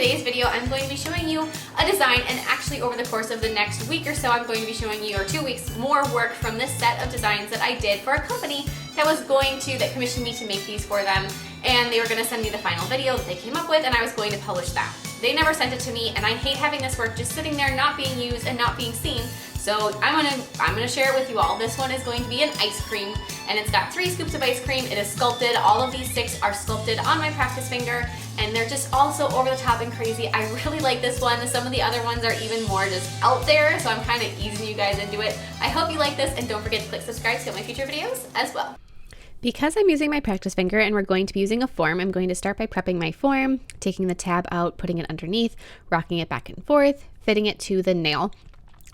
today's video, I'm going to be showing you a design, and actually over the course of the next week or so, I'm going to be showing you, or 2 weeks, more work from this set of designs that I did for a company that commissioned me to make these for them, and they were going to send me the final video that they came up with, and I was going to publish that. They never sent it to me, and I hate having this work just sitting there not being used and not being seen. So I'm gonna share it with you all. This one is going to be an ice cream, and it's got 3 scoops of ice cream. It is sculpted. All of these 6 are sculpted on my practice finger, and they're just all so over the top and crazy. I really like this one. Some of the other ones are even more just out there, so I'm kind of easing you guys into it. I hope you like this, and don't forget to click subscribe to get my future videos as well. Because I'm using my practice finger and we're going to be using a form, I'm going to start by prepping my form, taking the tab out, putting it underneath, rocking it back and forth, fitting it to the nail.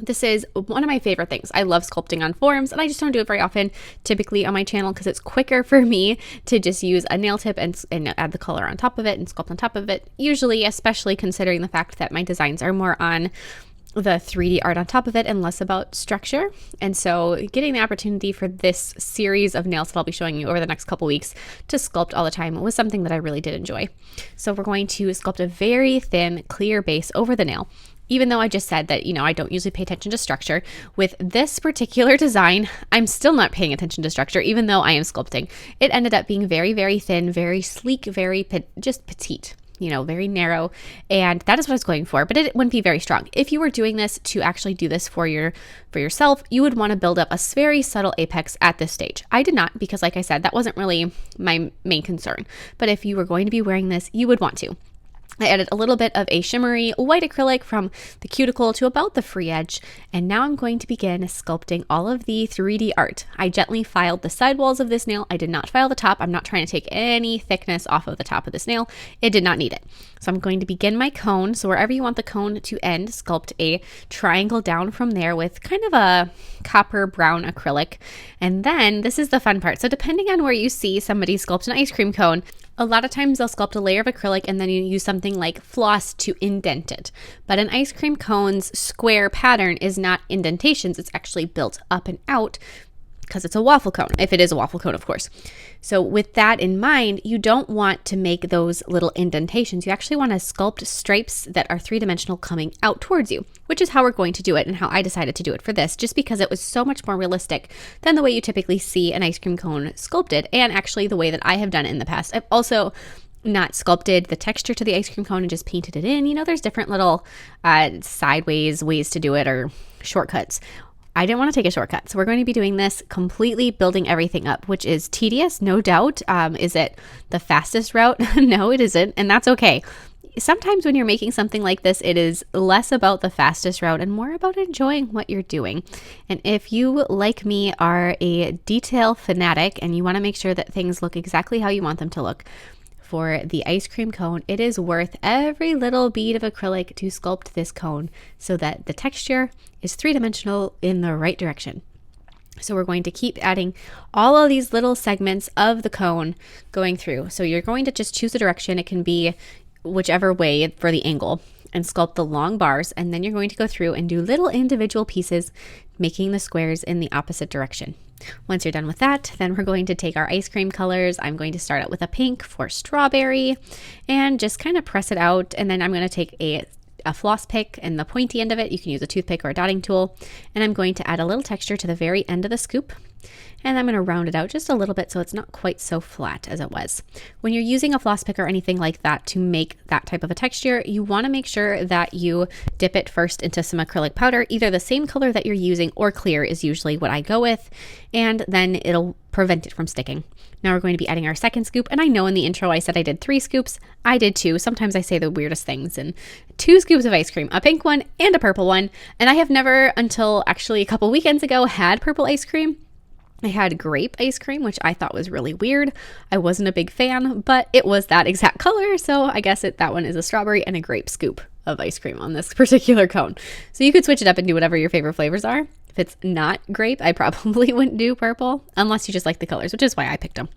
This is one of my favorite things. I love sculpting on forms, and I just don't do it very often, typically on my channel, because it's quicker for me to just use a nail tip and add the color on top of it and sculpt on top of it, usually, especially considering the fact that my designs are more on the 3D art on top of it and less about structure. And so getting the opportunity for this series of nails that I'll be showing you over the next couple weeks to sculpt all the time was something that I really did enjoy. So we're going to sculpt a very thin, clear base over the nail. Even though I just said that, I don't usually pay attention to structure, with this particular design, I'm still not paying attention to structure, even though I am sculpting. It ended up being very, very thin, very sleek, very just petite, very narrow. And that is what I was going for, but it wouldn't be very strong. If you were doing this to actually do this for yourself, you would want to build up a very subtle apex at this stage. I did not, because like I said, that wasn't really my main concern. But if you were going to be wearing this, you would want to. I added a little bit of a shimmery white acrylic from the cuticle to about the free edge, and now I'm going to begin sculpting all of the 3D art. I gently filed the side walls of this nail. I did not file the top. I'm not trying to take any thickness off of the top of this nail. It did not need it. So I'm going to begin my cone. So wherever you want the cone to end, sculpt a triangle down from there with kind of a copper brown acrylic. And then this is the fun part. So depending on where you see somebody sculpt an ice cream cone, a lot of times they'll sculpt a layer of acrylic and then you use something like floss to indent it. But an ice cream cone's square pattern is not indentations, it's actually built up and out because it's a waffle cone, if it is a waffle cone, of course. So with that in mind, you don't want to make those little indentations. You actually want to sculpt stripes that are 3-dimensional coming out towards you, which is how we're going to do it and how I decided to do it for this, just because it was so much more realistic than the way you typically see an ice cream cone sculpted, and actually the way that I have done it in the past. I've also not sculpted the texture to the ice cream cone and just painted it in. There's different little sideways ways to do it, or shortcuts. I didn't want to take a shortcut, so we're going to be doing this completely building everything up, which is tedious, no doubt. Is it the fastest route? No, it isn't, and that's okay. Sometimes when you're making something like this, it is less about the fastest route and more about enjoying what you're doing. And if you, like me, are a detail fanatic and you want to make sure that things look exactly how you want them to look, for the ice cream cone, it is worth every little bead of acrylic to sculpt this cone so that the texture is 3-dimensional in the right direction. So we're going to keep adding all of these little segments of the cone going through. So you're going to just choose a direction. It can be whichever way for the angle, and sculpt the long bars, and then you're going to go through and do little individual pieces, making the squares in the opposite direction. Once you're done with that, then we're going to take our ice cream colors. I'm going to start out with a pink for strawberry and just kind of press it out, and then I'm going to take a floss pick and the pointy end of it. You can use a toothpick or a dotting tool, and I'm going to add a little texture to the very end of the scoop. And I'm going to round it out just a little bit so it's not quite so flat as it was. When you're using a floss pick or anything like that to make that type of a texture, you want to make sure that you dip it first into some acrylic powder, either the same color that you're using or clear is usually what I go with, and then it'll prevent it from sticking. Now we're going to be adding our second scoop, and I know in the intro I said I did 3 scoops. I did 2. Sometimes I say the weirdest things, and 2 scoops of ice cream, a pink one and a purple one, and I have never, until actually a couple weekends ago, had purple ice cream. I had grape ice cream, which I thought was really weird. I wasn't a big fan, but it was that exact color, so I guess that one is a strawberry and a grape scoop of ice cream on this particular cone. So you could switch it up and do whatever your favorite flavors are. If it's not grape, I probably wouldn't do purple, unless you just like the colors, which is why I picked them.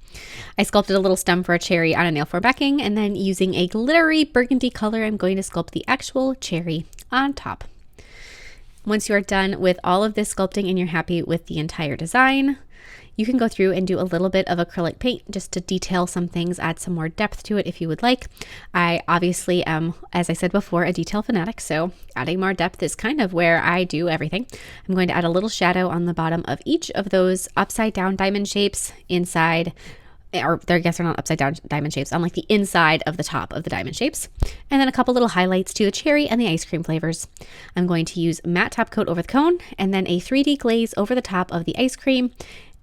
I sculpted a little stem for a cherry on a nail form backing, and then using a glittery burgundy color, I'm going to sculpt the actual cherry on top. Once you are done with all of this sculpting and you're happy with the entire design, You can go through and do a little bit of acrylic paint just to detail some things, add some more depth to it if you would like. I obviously am, as I said before, a detail fanatic, so adding more depth is kind of where I do everything. I'm going to add a little shadow on the bottom of each of those upside down diamond shapes inside, or I guess they're not upside down diamond shapes, on like the inside of the top of the diamond shapes. And then a couple little highlights to the cherry and the ice cream flavors. I'm going to use matte top coat over the cone and then a 3D glaze over the top of the ice cream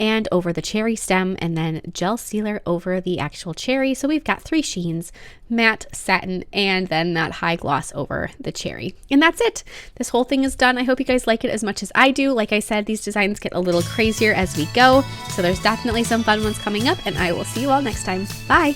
and over the cherry stem, and then gel sealer over the actual cherry. So we've got 3 sheens, matte, satin, and then that high gloss over the cherry. And that's it. This whole thing is done. I hope you guys like it as much as I do. Like I said, these designs get a little crazier as we go. So there's definitely some fun ones coming up, and I will see you all next time. Bye.